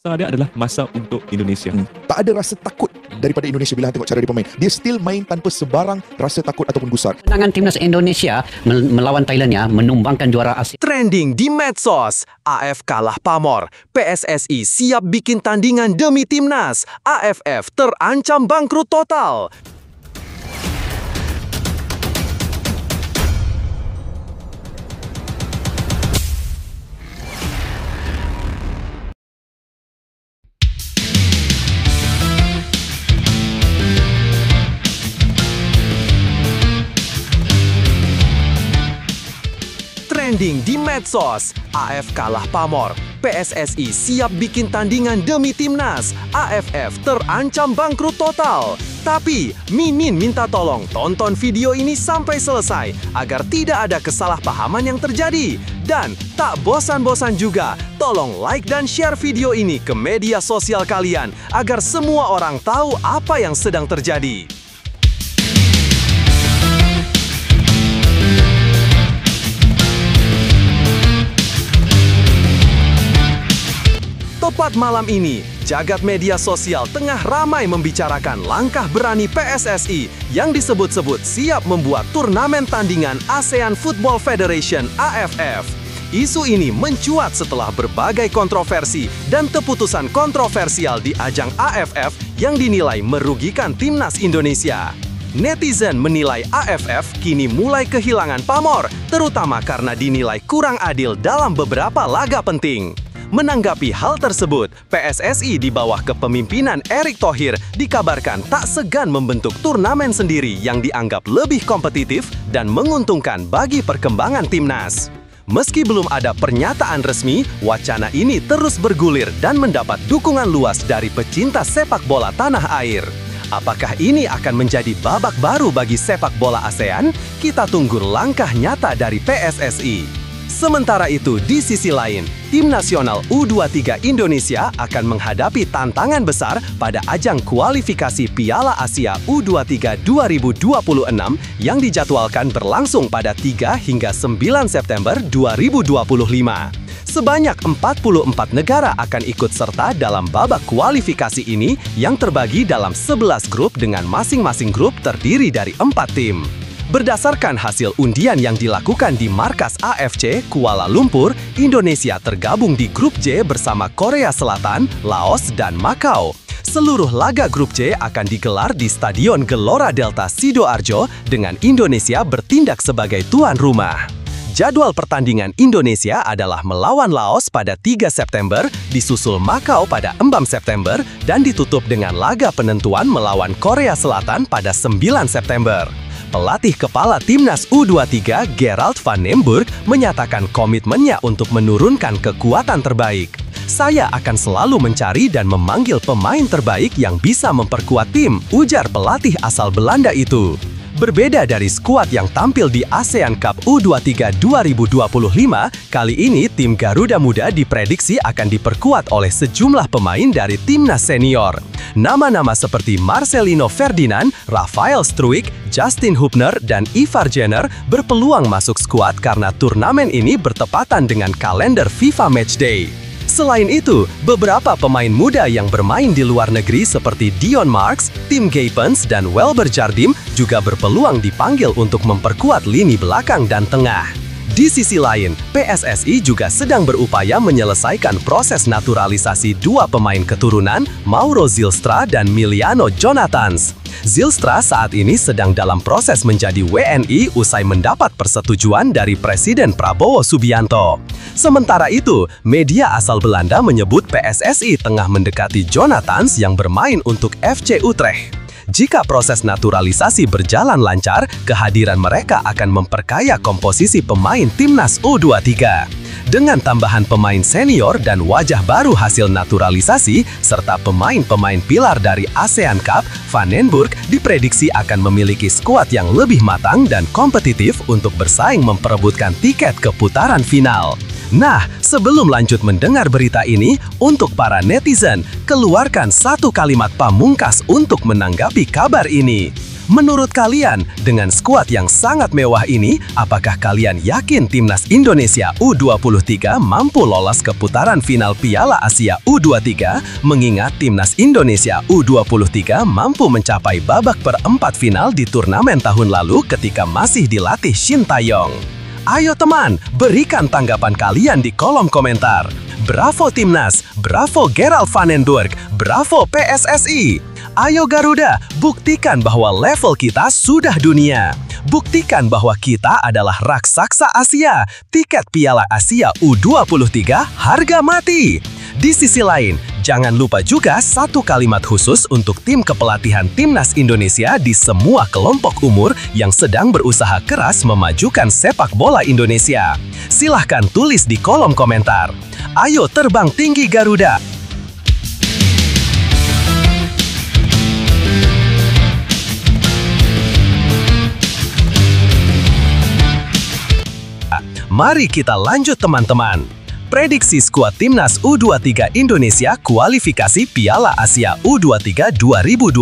Dia adalah masa untuk Indonesia. Tak ada rasa takut daripada Indonesia bila tengok cara dia bermain. Dia still main tanpa sebarang rasa takut ataupun gusar. Kemenangan timnas Indonesia melawan Thailand menumbangkan juara Asia. Trending di medsos, AF kalah pamor, PSSI siap bikin tandingan demi timnas, AFF terancam bangkrut total. Trending di medsos, AF kalah pamor, PSSI siap bikin tandingan demi timnas, AFF terancam bangkrut total. Tapi, Mimin minta tolong tonton video ini sampai selesai agar tidak ada kesalahpahaman yang terjadi. Dan tak bosan-bosan juga, tolong like dan share video ini ke media sosial kalian agar semua orang tahu apa yang sedang terjadi. Tepat malam ini, jagat media sosial tengah ramai membicarakan langkah berani PSSI yang disebut-sebut siap membuat turnamen tandingan ASEAN Football Federation (AFF). Isu ini mencuat setelah berbagai kontroversi dan keputusan kontroversial di ajang AFF yang dinilai merugikan timnas Indonesia. Netizen menilai AFF kini mulai kehilangan pamor, terutama karena dinilai kurang adil dalam beberapa laga penting. Menanggapi hal tersebut, PSSI di bawah kepemimpinan Erick Thohir dikabarkan tak segan membentuk turnamen sendiri yang dianggap lebih kompetitif dan menguntungkan bagi perkembangan timnas. Meski belum ada pernyataan resmi, wacana ini terus bergulir dan mendapat dukungan luas dari pecinta sepak bola tanah air. Apakah ini akan menjadi babak baru bagi sepak bola ASEAN? Kita tunggu langkah nyata dari PSSI. Sementara itu, di sisi lain, tim nasional U23 Indonesia akan menghadapi tantangan besar pada ajang kualifikasi Piala Asia U23 2026 yang dijadwalkan berlangsung pada 3 hingga 9 September 2025. Sebanyak 44 negara akan ikut serta dalam babak kualifikasi ini yang terbagi dalam 11 grup dengan masing-masing grup terdiri dari 4 tim. Berdasarkan hasil undian yang dilakukan di markas AFC Kuala Lumpur, Indonesia tergabung di grup J bersama Korea Selatan, Laos, dan Makau. Seluruh laga grup C akan digelar di Stadion Gelora Delta Sidoarjo dengan Indonesia bertindak sebagai tuan rumah. Jadwal pertandingan Indonesia adalah melawan Laos pada 3 September, disusul Makau pada 4 September, dan ditutup dengan laga penentuan melawan Korea Selatan pada 9 September. Pelatih kepala timnas U23 Gerald van Nemburg menyatakan komitmennya untuk menurunkan kekuatan terbaik. Saya akan selalu mencari dan memanggil pemain terbaik yang bisa memperkuat tim, ujar pelatih asal Belanda itu. Berbeda dari skuad yang tampil di ASEAN Cup U23 2025, kali ini tim Garuda Muda diprediksi akan diperkuat oleh sejumlah pemain dari timnas senior. Nama-nama seperti Marcelino Ferdinand, Rafael Struijk, Justin Hubner, dan Ivar Jenner berpeluang masuk skuad karena turnamen ini bertepatan dengan kalender FIFA Matchday. Selain itu, beberapa pemain muda yang bermain di luar negeri seperti Dion Marks, Tim Gapens, dan Welber Jardim juga berpeluang dipanggil untuk memperkuat lini belakang dan tengah. Di sisi lain, PSSI juga sedang berupaya menyelesaikan proses naturalisasi dua pemain keturunan, Mauro Zylstra dan Miliano Jonathans. Zylstra saat ini sedang dalam proses menjadi WNI usai mendapat persetujuan dari Presiden Prabowo Subianto. Sementara itu, media asal Belanda menyebut PSSI tengah mendekati Jonathans yang bermain untuk FC Utrecht. Jika proses naturalisasi berjalan lancar, kehadiran mereka akan memperkaya komposisi pemain timnas U23. Dengan tambahan pemain senior dan wajah baru hasil naturalisasi, serta pemain-pemain pilar dari ASEAN Cup, Van Nemburg diprediksi akan memiliki skuad yang lebih matang dan kompetitif untuk bersaing memperebutkan tiket ke putaran final. Nah, sebelum lanjut mendengar berita ini, untuk para netizen, keluarkan satu kalimat pamungkas untuk menanggapi kabar ini. Menurut kalian, dengan skuad yang sangat mewah ini, apakah kalian yakin timnas Indonesia U23 mampu lolos ke putaran final Piala Asia U23? Mengingat timnas Indonesia U23 mampu mencapai babak perempat final di turnamen tahun lalu ketika masih dilatih Shin Tae-yong. Ayo teman, berikan tanggapan kalian di kolom komentar. Bravo Timnas, bravo Gerald Vandenberg, bravo PSSI. Ayo Garuda, buktikan bahwa level kita sudah dunia. Buktikan bahwa kita adalah raksasa Asia. Tiket Piala Asia U23 harga mati. Di sisi lain, jangan lupa juga satu kalimat khusus untuk tim kepelatihan Timnas Indonesia di semua kelompok umur yang sedang berusaha keras memajukan sepak bola Indonesia. Silahkan tulis di kolom komentar. Ayo terbang tinggi Garuda! Mari kita lanjut teman-teman. Prediksi skuad Timnas U23 Indonesia kualifikasi Piala Asia U23 2026.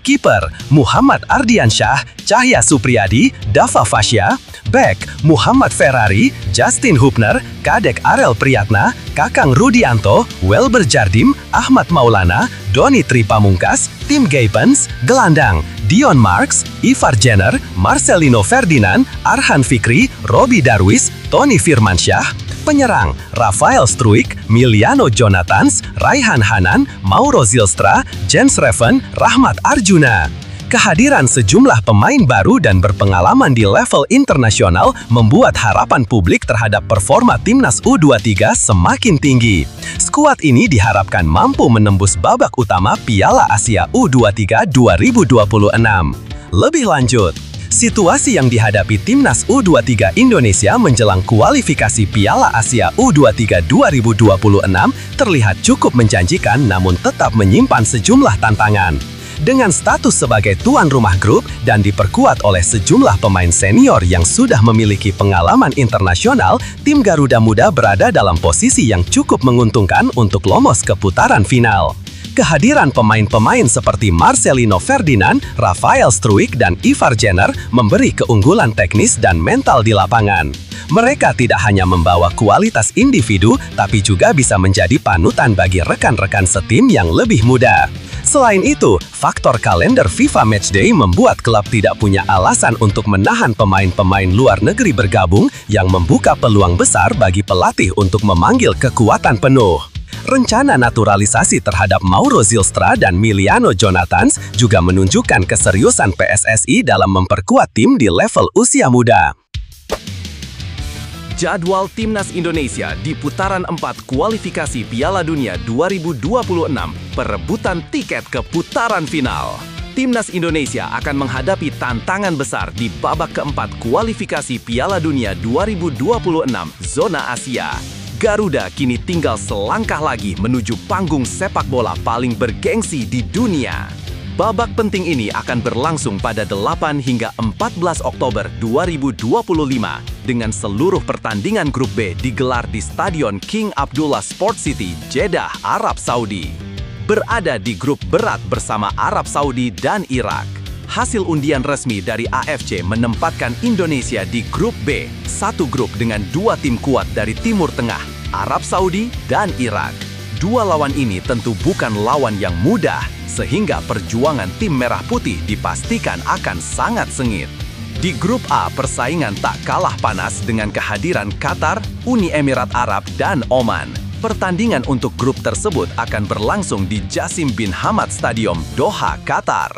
Kiper Muhammad Ardiansyah, Cahya Supriyadi, Dava Fasya. Back Muhammad Ferrari, Justin Hubner, Kadek Arel Priyatna, Kakang Rudianto, Welber Jardim, Ahmad Maulana, Doni Tripamungkas, Tim Gapens. Gelandang Dion Marks, Ivar Jenner, Marcelino Ferdinand, Arhan Fikri, Robi Darwis, Tony Firmansyah. Penyerang Rafael Struik, Miliano Jonathans, Raihan Hanan, Mauro Zylstra, Jens Reven, Rahmat Arjuna. Kehadiran sejumlah pemain baru dan berpengalaman di level internasional membuat harapan publik terhadap performa Timnas U23 semakin tinggi. Skuad ini diharapkan mampu menembus babak utama Piala Asia U23 2026. Lebih lanjut, situasi yang dihadapi Timnas U23 Indonesia menjelang kualifikasi Piala Asia U23 2026 terlihat cukup menjanjikan namun tetap menyimpan sejumlah tantangan. Dengan status sebagai tuan rumah grup dan diperkuat oleh sejumlah pemain senior yang sudah memiliki pengalaman internasional, tim Garuda Muda berada dalam posisi yang cukup menguntungkan untuk lolos ke putaran final. Kehadiran pemain-pemain seperti Marcelino Ferdinand, Rafael Struik, dan Ivar Jenner memberi keunggulan teknis dan mental di lapangan. Mereka tidak hanya membawa kualitas individu, tapi juga bisa menjadi panutan bagi rekan-rekan setim yang lebih muda. Selain itu, faktor kalender FIFA Matchday membuat klub tidak punya alasan untuk menahan pemain-pemain luar negeri bergabung yang membuka peluang besar bagi pelatih untuk memanggil kekuatan penuh. Rencana naturalisasi terhadap Mauro Zylstra dan Miliano Jonathans juga menunjukkan keseriusan PSSI dalam memperkuat tim di level usia muda. Jadwal Timnas Indonesia di putaran 4 kualifikasi Piala Dunia 2026, perebutan tiket ke putaran final. Timnas Indonesia akan menghadapi tantangan besar di babak keempat kualifikasi Piala Dunia 2026 zona Asia. Garuda kini tinggal selangkah lagi menuju panggung sepak bola paling bergengsi di dunia. Babak penting ini akan berlangsung pada 8 hingga 14 Oktober 2025 dengan seluruh pertandingan grup B digelar di Stadion King Abdullah Sport City, Jeddah, Arab Saudi. Berada di grup berat bersama Arab Saudi dan Irak. Hasil undian resmi dari AFC menempatkan Indonesia di grup B, satu grup dengan dua tim kuat dari Timur Tengah, Arab Saudi dan Irak. Dua lawan ini tentu bukan lawan yang mudah, sehingga perjuangan tim merah putih dipastikan akan sangat sengit. Di grup A, persaingan tak kalah panas dengan kehadiran Qatar, Uni Emirat Arab, dan Oman. Pertandingan untuk grup tersebut akan berlangsung di Jassim bin Hamad Stadium, Doha, Qatar.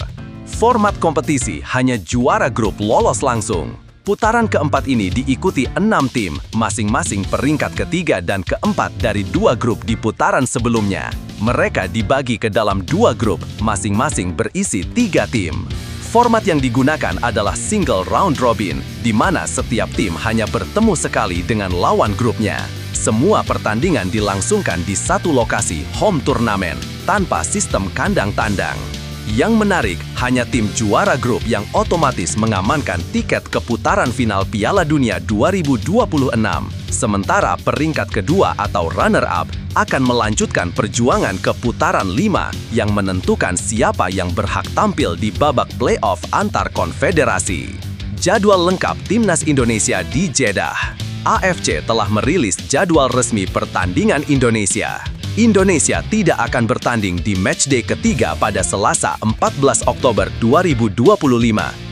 Format kompetisi hanya juara grup lolos langsung. Putaran keempat ini diikuti 6 tim, masing-masing peringkat ketiga dan keempat dari 2 grup di putaran sebelumnya. Mereka dibagi ke dalam 2 grup, masing-masing berisi 3 tim. Format yang digunakan adalah single round robin, di mana setiap tim hanya bertemu sekali dengan lawan grupnya. Semua pertandingan dilangsungkan di satu lokasi home turnamen, tanpa sistem kandang-tandang. Yang menarik, hanya tim juara grup yang otomatis mengamankan tiket ke putaran final Piala Dunia 2026. Sementara peringkat kedua atau runner-up akan melanjutkan perjuangan ke putaran 5 yang menentukan siapa yang berhak tampil di babak playoff antar konfederasi. Jadwal lengkap Timnas Indonesia di Jeddah. AFC telah merilis jadwal resmi pertandingan Indonesia. Indonesia tidak akan bertanding di matchday ketiga pada Selasa 14 Oktober 2025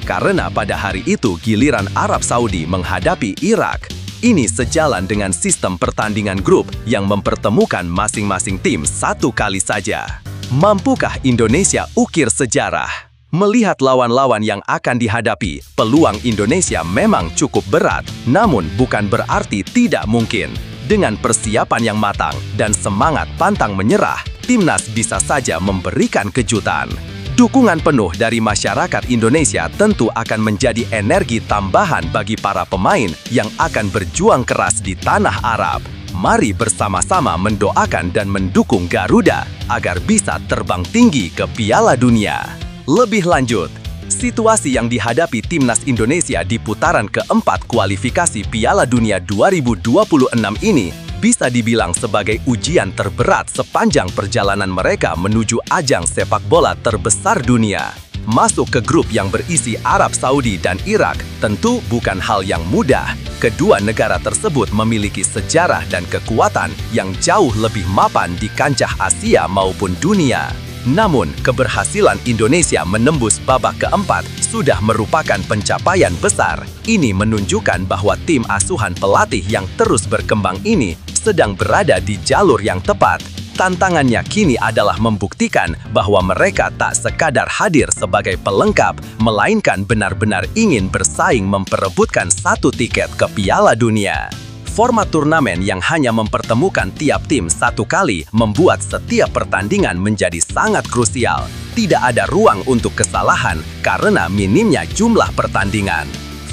karena pada hari itu giliran Arab Saudi menghadapi Irak. Ini sejalan dengan sistem pertandingan grup yang mempertemukan masing-masing tim satu kali saja. Mampukah Indonesia ukir sejarah? Melihat lawan-lawan yang akan dihadapi, peluang Indonesia memang cukup berat, namun bukan berarti tidak mungkin. Dengan persiapan yang matang dan semangat pantang menyerah, Timnas bisa saja memberikan kejutan. Dukungan penuh dari masyarakat Indonesia tentu akan menjadi energi tambahan bagi para pemain yang akan berjuang keras di tanah Arab. Mari bersama-sama mendoakan dan mendukung Garuda agar bisa terbang tinggi ke Piala Dunia. Lebih lanjut, situasi yang dihadapi Timnas Indonesia di putaran keempat kualifikasi Piala Dunia 2026 ini bisa dibilang sebagai ujian terberat sepanjang perjalanan mereka menuju ajang sepak bola terbesar dunia. Masuk ke grup yang berisi Arab Saudi dan Irak tentu bukan hal yang mudah. Kedua negara tersebut memiliki sejarah dan kekuatan yang jauh lebih mapan di kancah Asia maupun dunia. Namun, keberhasilan Indonesia menembus babak keempat sudah merupakan pencapaian besar. Ini menunjukkan bahwa tim asuhan pelatih yang terus berkembang ini sedang berada di jalur yang tepat. Tantangannya kini adalah membuktikan bahwa mereka tak sekadar hadir sebagai pelengkap, melainkan benar-benar ingin bersaing memperebutkan satu tiket ke Piala Dunia. Format turnamen yang hanya mempertemukan tiap tim satu kali membuat setiap pertandingan menjadi sangat krusial. Tidak ada ruang untuk kesalahan karena minimnya jumlah pertandingan.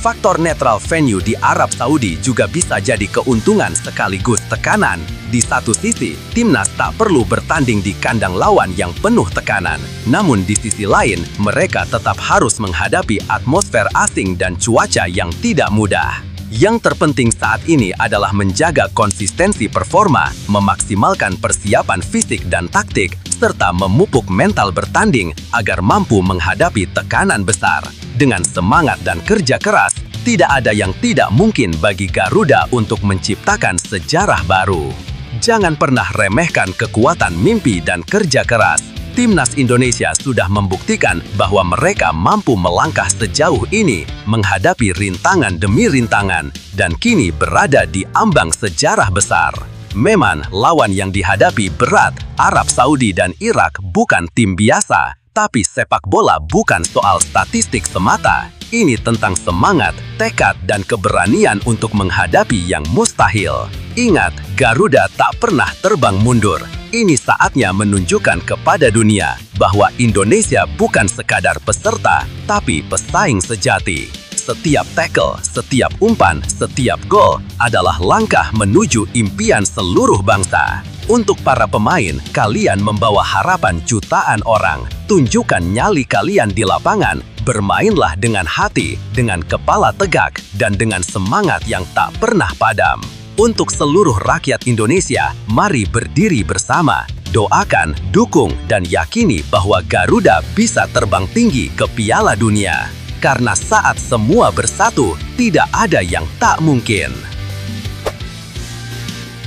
Faktor netral venue di Arab Saudi juga bisa jadi keuntungan sekaligus tekanan. Di satu sisi, Timnas tak perlu bertanding di kandang lawan yang penuh tekanan. Namun di sisi lain, mereka tetap harus menghadapi atmosfer asing dan cuaca yang tidak mudah. Yang terpenting saat ini adalah menjaga konsistensi performa, memaksimalkan persiapan fisik dan taktik, serta memupuk mental bertanding agar mampu menghadapi tekanan besar. Dengan semangat dan kerja keras, tidak ada yang tidak mungkin bagi Garuda untuk menciptakan sejarah baru. Jangan pernah remehkan kekuatan mimpi dan kerja keras. Timnas Indonesia sudah membuktikan bahwa mereka mampu melangkah sejauh ini, menghadapi rintangan demi rintangan, dan kini berada di ambang sejarah besar. Memang, lawan yang dihadapi berat, Arab Saudi dan Irak bukan tim biasa, tapi sepak bola bukan soal statistik semata. Ini tentang semangat, tekad, dan keberanian untuk menghadapi yang mustahil. Ingat, Garuda tak pernah terbang mundur. Ini saatnya menunjukkan kepada dunia bahwa Indonesia bukan sekadar peserta, tapi pesaing sejati. Setiap tackle, setiap umpan, setiap gol adalah langkah menuju impian seluruh bangsa. Untuk para pemain, kalian membawa harapan jutaan orang. Tunjukkan nyali kalian di lapangan, bermainlah dengan hati, dengan kepala tegak, dan dengan semangat yang tak pernah padam. Untuk seluruh rakyat Indonesia, mari berdiri bersama, doakan, dukung, dan yakini bahwa Garuda bisa terbang tinggi ke Piala Dunia. Karena saat semua bersatu, tidak ada yang tak mungkin.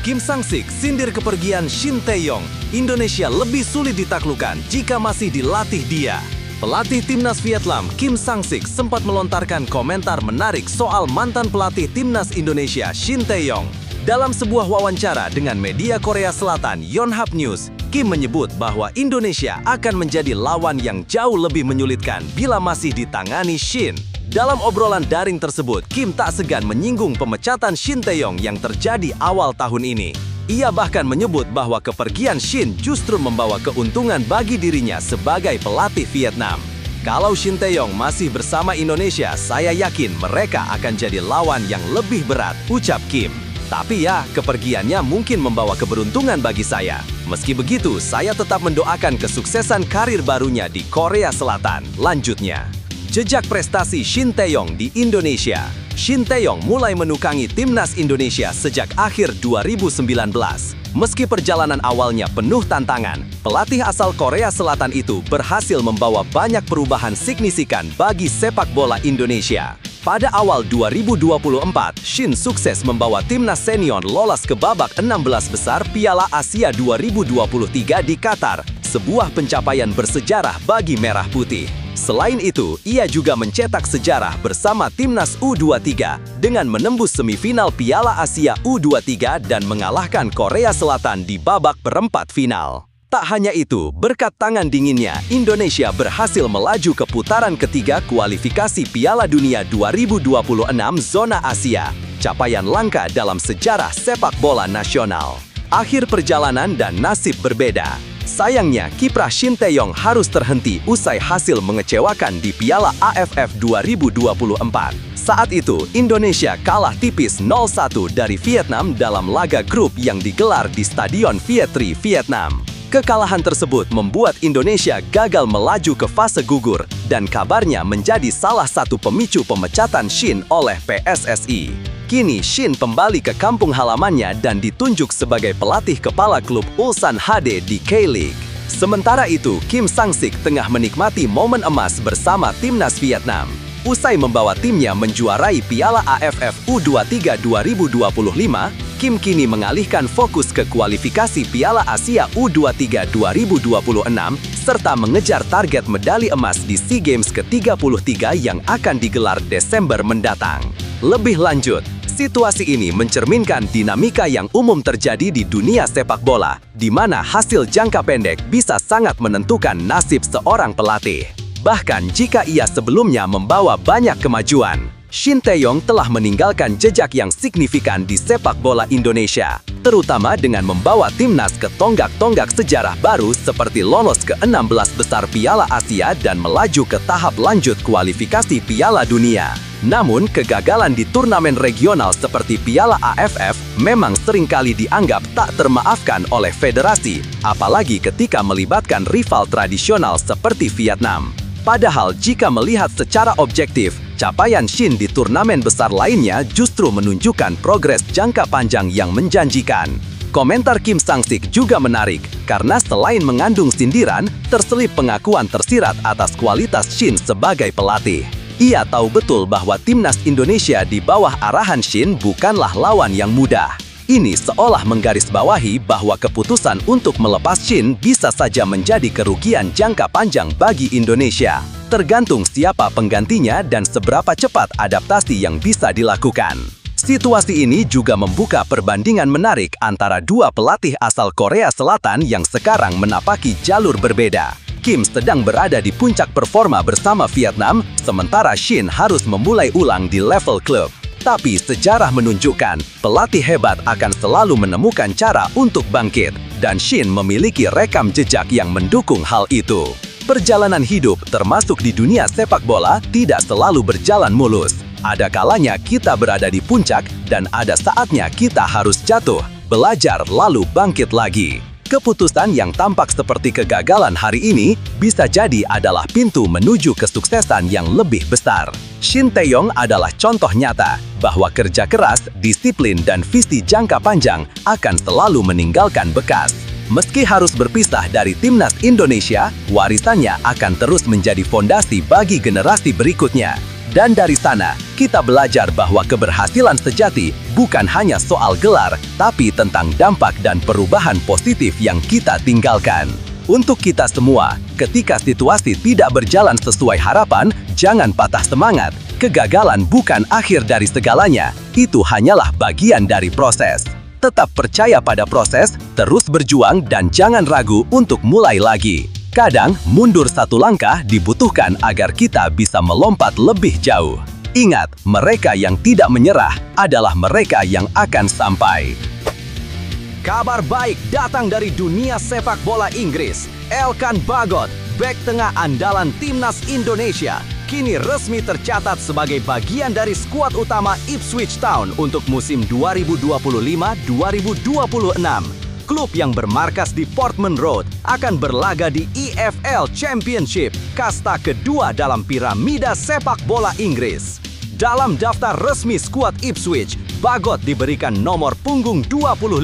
Kim Sang-sik sindir kepergian Shin Tae-yong. Indonesia lebih sulit ditaklukkan jika masih dilatih dia. Pelatih Timnas Vietnam Kim Sang-sik sempat melontarkan komentar menarik soal mantan pelatih Timnas Indonesia Shin Tae-yong. Dalam sebuah wawancara dengan media Korea Selatan Yonhap News, Kim menyebut bahwa Indonesia akan menjadi lawan yang jauh lebih menyulitkan bila masih ditangani Shin. Dalam obrolan daring tersebut, Kim tak segan menyinggung pemecatan Shin Tae-yong yang terjadi awal tahun ini. Ia bahkan menyebut bahwa kepergian Shin justru membawa keuntungan bagi dirinya sebagai pelatih Vietnam. Kalau Shin Tae-yong masih bersama Indonesia, saya yakin mereka akan jadi lawan yang lebih berat, ucap Kim. Tapi ya, kepergiannya mungkin membawa keberuntungan bagi saya. Meski begitu, saya tetap mendoakan kesuksesan karir barunya di Korea Selatan. Lanjutnya, jejak prestasi Shin Tae-yong di Indonesia. Shin Tae-yong mulai menukangi timnas Indonesia sejak akhir 2019. Meski perjalanan awalnya penuh tantangan, pelatih asal Korea Selatan itu berhasil membawa banyak perubahan signifikan bagi sepak bola Indonesia. Pada awal 2024, Shin sukses membawa timnas senior lolos ke babak 16 besar Piala Asia 2023 di Qatar, sebuah pencapaian bersejarah bagi Merah Putih. Selain itu, ia juga mencetak sejarah bersama timnas U23 dengan menembus semifinal Piala Asia U23 dan mengalahkan Korea Selatan di babak perempat final. Tak hanya itu, berkat tangan dinginnya, Indonesia berhasil melaju ke putaran ketiga kualifikasi Piala Dunia 2026 zona Asia, capaian langka dalam sejarah sepak bola nasional. Akhir perjalanan dan nasib berbeda. Sayangnya, kiprah Shin Tae-yong harus terhenti usai hasil mengecewakan di Piala AFF 2024. Saat itu, Indonesia kalah tipis 0-1 dari Vietnam dalam laga grup yang digelar di Stadion Viet Tri, Vietnam. Kekalahan tersebut membuat Indonesia gagal melaju ke fase gugur dan kabarnya menjadi salah satu pemicu pemecatan Shin oleh PSSI. Kini Shin kembali ke kampung halamannya dan ditunjuk sebagai pelatih kepala klub Ulsan HD di K-League. Sementara itu, Kim Sang-sik tengah menikmati momen emas bersama timnas Vietnam. Usai membawa timnya menjuarai Piala AFF U23 2025, Kim kini mengalihkan fokus ke kualifikasi Piala Asia U23 2026 serta mengejar target medali emas di SEA Games ke-33 yang akan digelar Desember mendatang. Lebih lanjut, situasi ini mencerminkan dinamika yang umum terjadi di dunia sepak bola, di mana hasil jangka pendek bisa sangat menentukan nasib seorang pelatih. Bahkan jika ia sebelumnya membawa banyak kemajuan, Shin Tae-yong telah meninggalkan jejak yang signifikan di sepak bola Indonesia, terutama dengan membawa timnas ke tonggak-tonggak sejarah baru seperti lolos ke 16 besar Piala Asia dan melaju ke tahap lanjut kualifikasi Piala Dunia. Namun, kegagalan di turnamen regional seperti Piala AFF memang seringkali dianggap tak termaafkan oleh federasi, apalagi ketika melibatkan rival tradisional seperti Vietnam. Padahal jika melihat secara objektif, capaian Shin di turnamen besar lainnya justru menunjukkan progres jangka panjang yang menjanjikan. Komentar Kim Sang-sik juga menarik, karena selain mengandung sindiran, terselip pengakuan tersirat atas kualitas Shin sebagai pelatih. Ia tahu betul bahwa timnas Indonesia di bawah arahan Shin bukanlah lawan yang mudah. Ini seolah menggarisbawahi bahwa keputusan untuk melepas Shin bisa saja menjadi kerugian jangka panjang bagi Indonesia. Tergantung siapa penggantinya dan seberapa cepat adaptasi yang bisa dilakukan. Situasi ini juga membuka perbandingan menarik antara dua pelatih asal Korea Selatan yang sekarang menapaki jalur berbeda. Kim sedang berada di puncak performa bersama Vietnam, sementara Shin harus memulai ulang di level klub. Tapi sejarah menunjukkan, pelatih hebat akan selalu menemukan cara untuk bangkit, dan Shin memiliki rekam jejak yang mendukung hal itu. Perjalanan hidup, termasuk di dunia sepak bola, tidak selalu berjalan mulus. Ada kalanya kita berada di puncak, dan ada saatnya kita harus jatuh, belajar lalu bangkit lagi. Keputusan yang tampak seperti kegagalan hari ini bisa jadi adalah pintu menuju kesuksesan yang lebih besar. Shin Tae-yong adalah contoh nyata bahwa kerja keras, disiplin, dan visi jangka panjang akan selalu meninggalkan bekas. Meski harus berpisah dari timnas Indonesia, warisannya akan terus menjadi fondasi bagi generasi berikutnya. Dan dari sana, kita belajar bahwa keberhasilan sejati bukan hanya soal gelar, tapi tentang dampak dan perubahan positif yang kita tinggalkan. Untuk kita semua, ketika situasi tidak berjalan sesuai harapan, jangan patah semangat. Kegagalan bukan akhir dari segalanya, itu hanyalah bagian dari proses. Tetap percaya pada proses, terus berjuang, dan jangan ragu untuk mulai lagi. Kadang, mundur satu langkah dibutuhkan agar kita bisa melompat lebih jauh. Ingat, mereka yang tidak menyerah adalah mereka yang akan sampai. Kabar baik datang dari dunia sepak bola Inggris. Elkan Bagot, bek tengah andalan timnas Indonesia, kini resmi tercatat sebagai bagian dari skuad utama Ipswich Town untuk musim 2025-2026. Klub yang bermarkas di Portman Road akan berlaga di EFL Championship, kasta kedua dalam piramida sepak bola Inggris. Dalam daftar resmi skuad Ipswich, Bagot diberikan nomor punggung 25.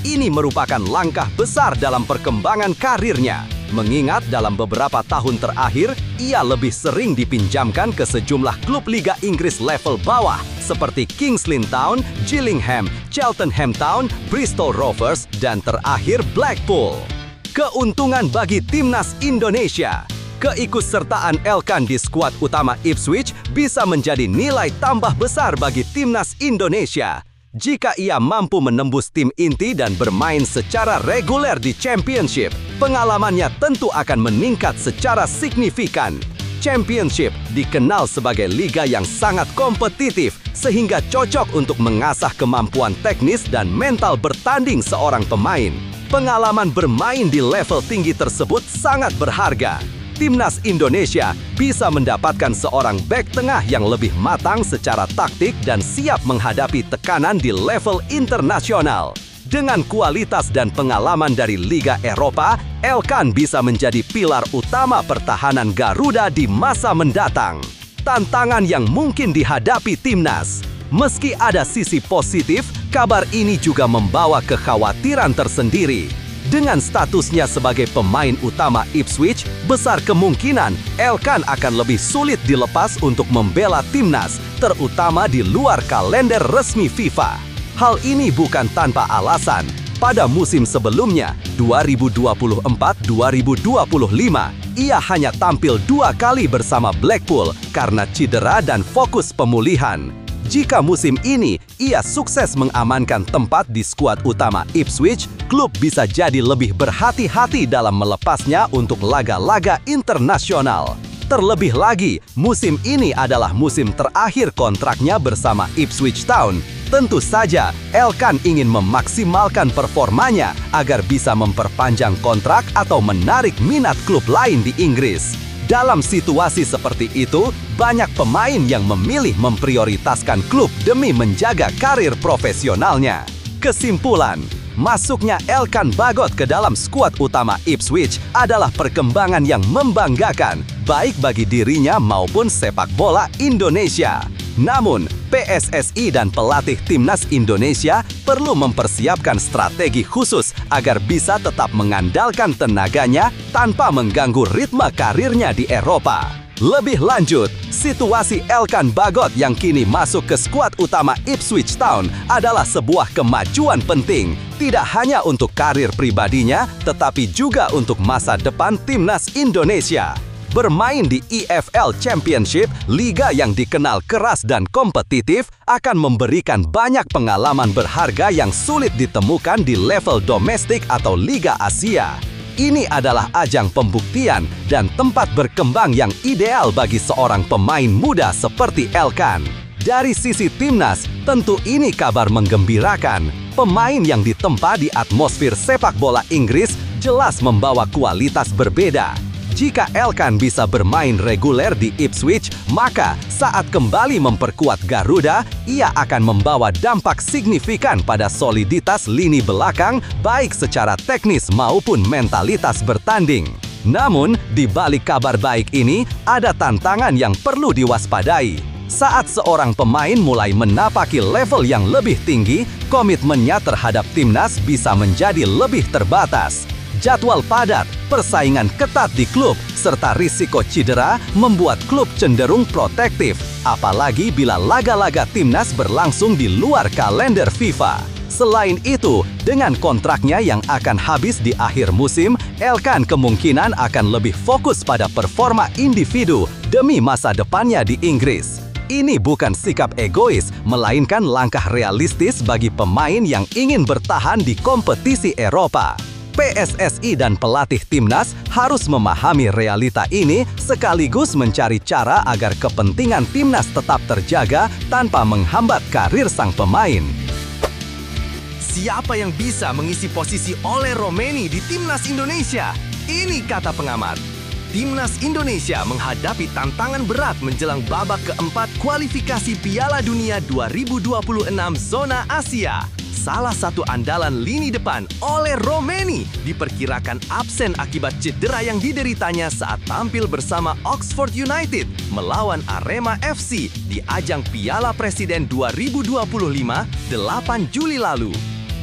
Ini merupakan langkah besar dalam perkembangan karirnya. Mengingat dalam beberapa tahun terakhir, ia lebih sering dipinjamkan ke sejumlah klub Liga Inggris level bawah seperti Kings Lynn Town, Gillingham, Cheltenham Town, Bristol Rovers, dan terakhir Blackpool. Keuntungan bagi timnas Indonesia. Keikutsertaan Elkan di skuad utama Ipswich bisa menjadi nilai tambah besar bagi timnas Indonesia. Jika ia mampu menembus tim inti dan bermain secara reguler di Championship, pengalamannya tentu akan meningkat secara signifikan. Championship dikenal sebagai liga yang sangat kompetitif, sehingga cocok untuk mengasah kemampuan teknis dan mental bertanding seorang pemain. Pengalaman bermain di level tinggi tersebut sangat berharga. Timnas Indonesia bisa mendapatkan seorang bek tengah yang lebih matang secara taktik dan siap menghadapi tekanan di level internasional. Dengan kualitas dan pengalaman dari Liga Eropa, Elkan bisa menjadi pilar utama pertahanan Garuda di masa mendatang. Tantangan yang mungkin dihadapi timnas. Meski ada sisi positif, kabar ini juga membawa kekhawatiran tersendiri. Dengan statusnya sebagai pemain utama Ipswich, besar kemungkinan Elkan akan lebih sulit dilepas untuk membela timnas, terutama di luar kalender resmi FIFA. Hal ini bukan tanpa alasan. Pada musim sebelumnya, 2024-2025, ia hanya tampil 2 kali bersama Blackpool karena cedera dan fokus pemulihan. Jika musim ini ia sukses mengamankan tempat di skuad utama Ipswich, klub bisa jadi lebih berhati-hati dalam melepasnya untuk laga-laga internasional. Terlebih lagi, musim ini adalah musim terakhir kontraknya bersama Ipswich Town. Tentu saja, Elkan ingin memaksimalkan performanya agar bisa memperpanjang kontrak atau menarik minat klub lain di Inggris. Dalam situasi seperti itu, banyak pemain yang memilih memprioritaskan klub demi menjaga karir profesionalnya. Kesimpulan, masuknya Elkan Bagot ke dalam skuad utama Ipswich adalah perkembangan yang membanggakan, baik bagi dirinya maupun sepak bola Indonesia. Namun, PSSI dan pelatih timnas Indonesia perlu mempersiapkan strategi khusus agar bisa tetap mengandalkan tenaganya tanpa mengganggu ritme karirnya di Eropa. Lebih lanjut, situasi Elkan Bagot yang kini masuk ke skuad utama Ipswich Town adalah sebuah kemajuan penting, tidak hanya untuk karir pribadinya, tetapi juga untuk masa depan timnas Indonesia. Bermain di EFL Championship, liga yang dikenal keras dan kompetitif, akan memberikan banyak pengalaman berharga yang sulit ditemukan di level domestik atau Liga Asia. Ini adalah ajang pembuktian dan tempat berkembang yang ideal bagi seorang pemain muda seperti Elkan. Dari sisi timnas, tentu ini kabar menggembirakan. Pemain yang ditempa di atmosfer sepak bola Inggris jelas membawa kualitas berbeda. Jika Elkan bisa bermain reguler di Ipswich, maka saat kembali memperkuat Garuda, ia akan membawa dampak signifikan pada soliditas lini belakang, baik secara teknis maupun mentalitas bertanding. Namun, di balik kabar baik ini, ada tantangan yang perlu diwaspadai. Saat seorang pemain mulai menapaki level yang lebih tinggi, komitmennya terhadap timnas bisa menjadi lebih terbatas. Jadwal padat, persaingan ketat di klub, serta risiko cedera membuat klub cenderung protektif, apalagi bila laga-laga timnas berlangsung di luar kalender FIFA. Selain itu, dengan kontraknya yang akan habis di akhir musim, Elkan kemungkinan akan lebih fokus pada performa individu demi masa depannya di Inggris. Ini bukan sikap egois, melainkan langkah realistis bagi pemain yang ingin bertahan di kompetisi Eropa. PSSI dan pelatih timnas harus memahami realita ini sekaligus mencari cara agar kepentingan timnas tetap terjaga tanpa menghambat karir sang pemain. Siapa yang bisa mengisi posisi Ole Romeni di timnas Indonesia? Ini kata pengamat. Timnas Indonesia menghadapi tantangan berat menjelang babak keempat kualifikasi Piala Dunia 2026 zona Asia. salah satu andalan lini depan Ole Romeni diperkirakan absen akibat cedera yang dideritanya saat tampil bersama Oxford United melawan Arema FC di ajang Piala Presiden 2025 8 Juli lalu.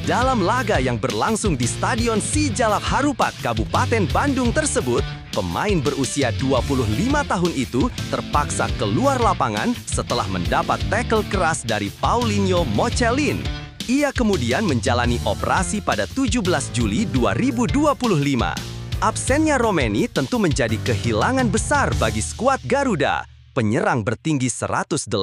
Dalam laga yang berlangsung di Stadion Sijalak Harupat, Kabupaten Bandung tersebut, pemain berusia 25 tahun itu terpaksa keluar lapangan setelah mendapat tackle keras dari Paulinho Mochelin. Ia kemudian menjalani operasi pada 17 Juli 2025. Absennya Romeni tentu menjadi kehilangan besar bagi skuad Garuda. Penyerang bertinggi 185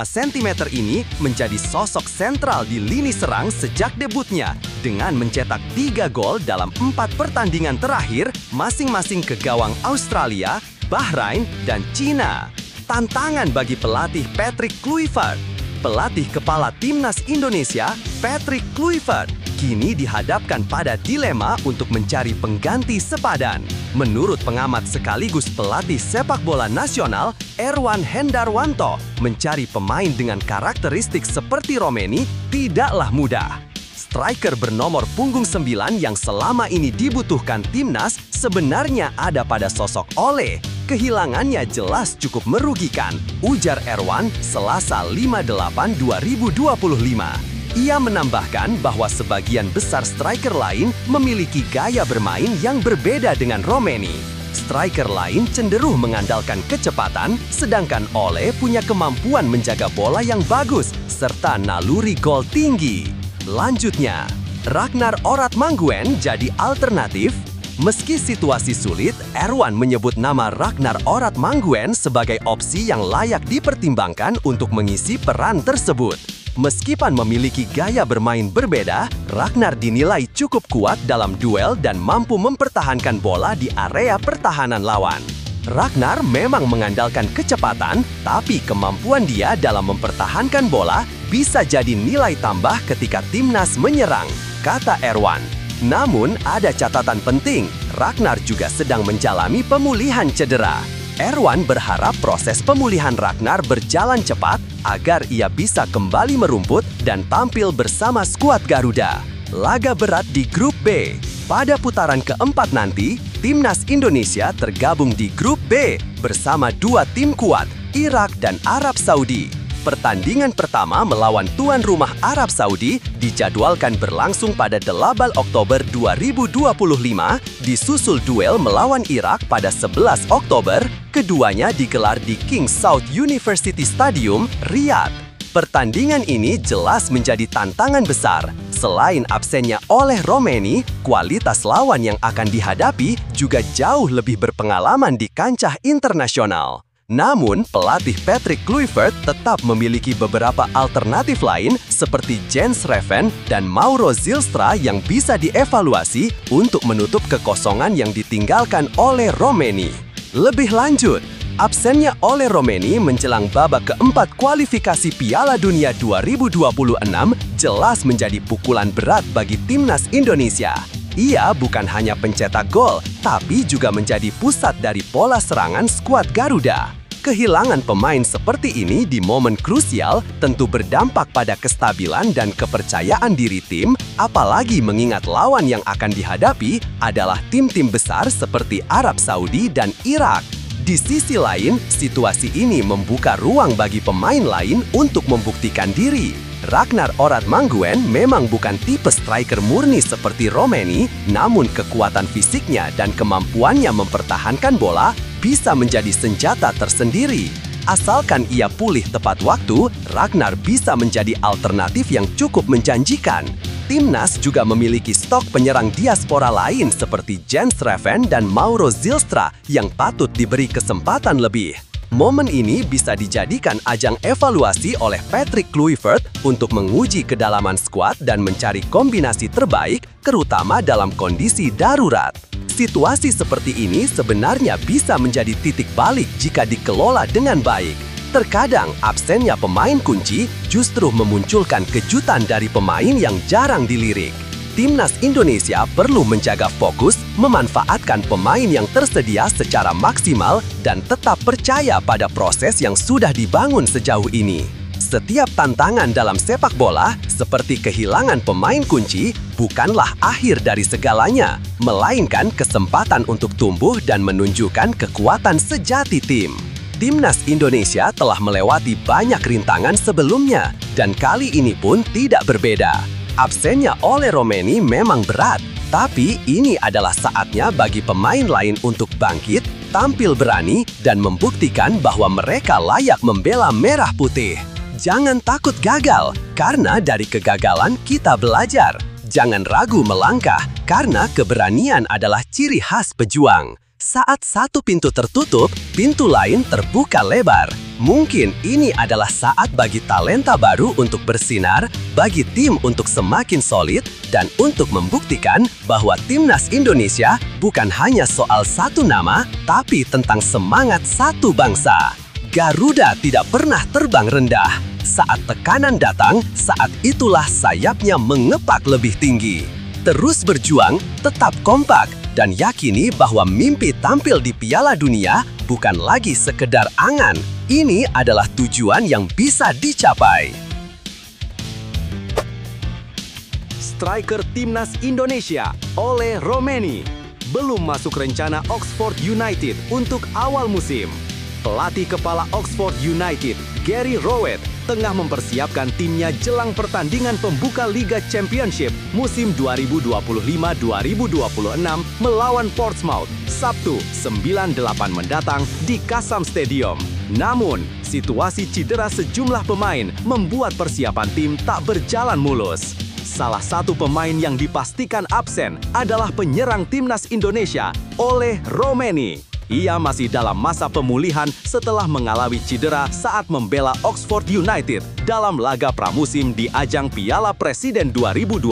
cm ini menjadi sosok sentral di lini serang sejak debutnya dengan mencetak 3 gol dalam 4 pertandingan terakhir masing-masing ke gawang Australia, Bahrain, dan Cina. Tantangan bagi pelatih Patrick Kluivert. Pelatih kepala Timnas Indonesia, Patrick Kluivert, kini dihadapkan pada dilema untuk mencari pengganti sepadan. Menurut pengamat sekaligus pelatih sepak bola nasional, Erwan Hendarwanto, mencari pemain dengan karakteristik seperti Romeni tidaklah mudah. Striker bernomor punggung 9 yang selama ini dibutuhkan Timnas sebenarnya ada pada sosok Ole. Kehilangannya jelas cukup merugikan, ujar Erwan Selasa 5/8/2025. Ia menambahkan bahwa sebagian besar striker lain memiliki gaya bermain yang berbeda dengan Romeni. Striker lain cenderung mengandalkan kecepatan, sedangkan Ole punya kemampuan menjaga bola yang bagus serta naluri gol tinggi. Lanjutnya, Ragnar Oratmanguwen jadi alternatif. Meski situasi sulit, Erwan menyebut nama Ragnar Oratmanguwen sebagai opsi yang layak dipertimbangkan untuk mengisi peran tersebut. Meskipun memiliki gaya bermain berbeda, Ragnar dinilai cukup kuat dalam duel dan mampu mempertahankan bola di area pertahanan lawan. Ragnar memang mengandalkan kecepatan, tapi kemampuan dia dalam mempertahankan bola bisa jadi nilai tambah ketika Timnas menyerang, kata Erwan. Namun, ada catatan penting, Ragnar juga sedang menjalani pemulihan cedera. Erwan berharap proses pemulihan Ragnar berjalan cepat agar ia bisa kembali merumput dan tampil bersama skuad Garuda. Laga berat di Grup B. Pada putaran keempat nanti, Timnas Indonesia tergabung di Grup B bersama 2 tim kuat, Irak dan Arab Saudi. Pertandingan pertama melawan tuan rumah Arab Saudi dijadwalkan berlangsung pada 8 Oktober 2025, disusul duel melawan Irak pada 11 Oktober, keduanya digelar di King Saud University Stadium, Riyadh. Pertandingan ini jelas menjadi tantangan besar. Selain absennya Ole Romeni, kualitas lawan yang akan dihadapi juga jauh lebih berpengalaman di kancah internasional. Namun, pelatih Patrick Kluivert tetap memiliki beberapa alternatif lain seperti Jens Reven dan Mauro Zylstra yang bisa dievaluasi untuk menutup kekosongan yang ditinggalkan oleh Romeni. Lebih lanjut, absennya Ole Romeni menjelang babak keempat kualifikasi Piala Dunia 2026 jelas menjadi pukulan berat bagi Timnas Indonesia. Ia bukan hanya pencetak gol, tapi juga menjadi pusat dari pola serangan skuad Garuda. Kehilangan pemain seperti ini di momen krusial tentu berdampak pada kestabilan dan kepercayaan diri tim, apalagi mengingat lawan yang akan dihadapi adalah tim-tim besar seperti Arab Saudi dan Irak. Di sisi lain, situasi ini membuka ruang bagi pemain lain untuk membuktikan diri. Ragnar Oratmanguwen memang bukan tipe striker murni seperti Romeni, namun kekuatan fisiknya dan kemampuannya mempertahankan bola bisa menjadi senjata tersendiri. Asalkan ia pulih tepat waktu, Ragnar bisa menjadi alternatif yang cukup menjanjikan. Timnas juga memiliki stok penyerang diaspora lain seperti Jens Reven dan Mauro Zylstra yang patut diberi kesempatan lebih. Momen ini bisa dijadikan ajang evaluasi oleh Patrick Kluivert untuk menguji kedalaman skuad dan mencari kombinasi terbaik, terutama dalam kondisi darurat. Situasi seperti ini sebenarnya bisa menjadi titik balik jika dikelola dengan baik. Terkadang absennya pemain kunci justru memunculkan kejutan dari pemain yang jarang dilirik. Timnas Indonesia perlu menjaga fokus, memanfaatkan pemain yang tersedia secara maksimal, dan tetap percaya pada proses yang sudah dibangun sejauh ini. setiap tantangan dalam sepak bola, seperti kehilangan pemain kunci, bukanlah akhir dari segalanya, melainkan kesempatan untuk tumbuh dan menunjukkan kekuatan sejati tim. Timnas Indonesia telah melewati banyak rintangan sebelumnya, dan kali ini pun tidak berbeda. Absennya Ole Romeni memang berat, tapi ini adalah saatnya bagi pemain lain untuk bangkit, tampil berani, dan membuktikan bahwa mereka layak membela merah putih. Jangan takut gagal, karena dari kegagalan kita belajar. Jangan ragu melangkah, karena keberanian adalah ciri khas pejuang. Saat satu pintu tertutup, pintu lain terbuka lebar. Mungkin ini adalah saat bagi talenta baru untuk bersinar, bagi tim untuk semakin solid, dan untuk membuktikan bahwa Timnas Indonesia bukan hanya soal satu nama, tapi tentang semangat satu bangsa. Garuda tidak pernah terbang rendah. Saat tekanan datang, saat itulah sayapnya mengepak lebih tinggi. Terus berjuang, tetap kompak, dan yakini bahwa mimpi tampil di Piala Dunia bukan lagi sekedar angan. Ini adalah tujuan yang bisa dicapai. Striker Timnas Indonesia, Ole Romeni, belum masuk rencana Oxford United untuk awal musim. Pelatih kepala Oxford United, Gary Rowett, tengah mempersiapkan timnya jelang pertandingan pembuka Liga Championship musim 2025-2026 melawan Portsmouth, Sabtu 9/8 mendatang di Kassam Stadium. Namun, situasi cedera sejumlah pemain membuat persiapan tim tak berjalan mulus. Salah satu pemain yang dipastikan absen adalah penyerang Timnas Indonesia, Ole Romeni. Ia masih dalam masa pemulihan setelah mengalami cedera saat membela Oxford United dalam laga pramusim di ajang Piala Presiden 2025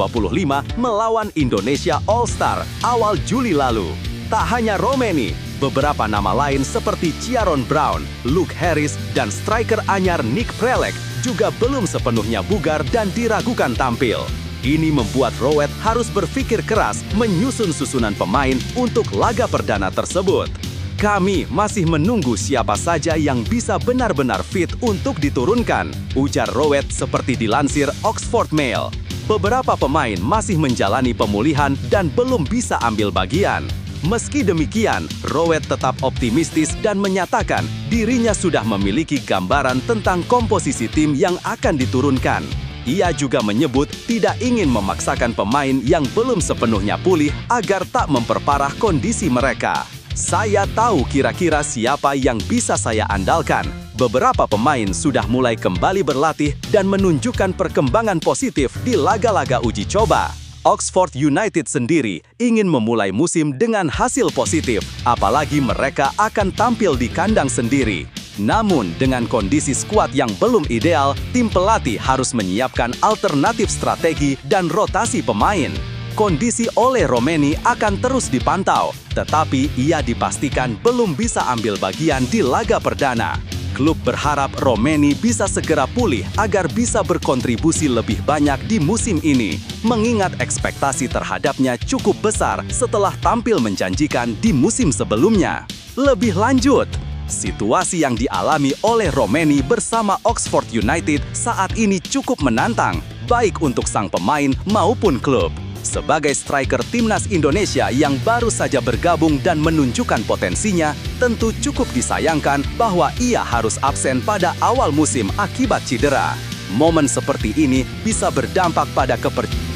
melawan Indonesia All-Star awal Juli lalu. Tak hanya Romeni, beberapa nama lain seperti Ciaron Brown, Luke Harris, dan striker anyar Nick Prelec juga belum sepenuhnya bugar dan diragukan tampil. Ini membuat Rowett harus berpikir keras menyusun susunan pemain untuk laga perdana tersebut. Kami masih menunggu siapa saja yang bisa benar-benar fit untuk diturunkan, ujar Rowett seperti dilansir Oxford Mail. Beberapa pemain masih menjalani pemulihan dan belum bisa ambil bagian. Meski demikian, Rowett tetap optimistis dan menyatakan dirinya sudah memiliki gambaran tentang komposisi tim yang akan diturunkan. Ia juga menyebut tidak ingin memaksakan pemain yang belum sepenuhnya pulih agar tak memperparah kondisi mereka. Saya tahu kira-kira siapa yang bisa saya andalkan. Beberapa pemain sudah mulai kembali berlatih dan menunjukkan perkembangan positif di laga-laga uji coba. Oxford United sendiri ingin memulai musim dengan hasil positif, apalagi mereka akan tampil di kandang sendiri. Namun, dengan kondisi skuad yang belum ideal, tim pelatih harus menyiapkan alternatif strategi dan rotasi pemain. Kondisi Ole Romeni akan terus dipantau, tetapi ia dipastikan belum bisa ambil bagian di laga perdana. Klub berharap Romeni bisa segera pulih agar bisa berkontribusi lebih banyak di musim ini, mengingat ekspektasi terhadapnya cukup besar setelah tampil menjanjikan di musim sebelumnya. Lebih lanjut, situasi yang dialami oleh Romeni bersama Oxford United saat ini cukup menantang, baik untuk sang pemain maupun klub. Sebagai striker Timnas Indonesia yang baru saja bergabung dan menunjukkan potensinya, tentu cukup disayangkan bahwa ia harus absen pada awal musim akibat cedera. Momen seperti ini bisa berdampak pada kepercayaan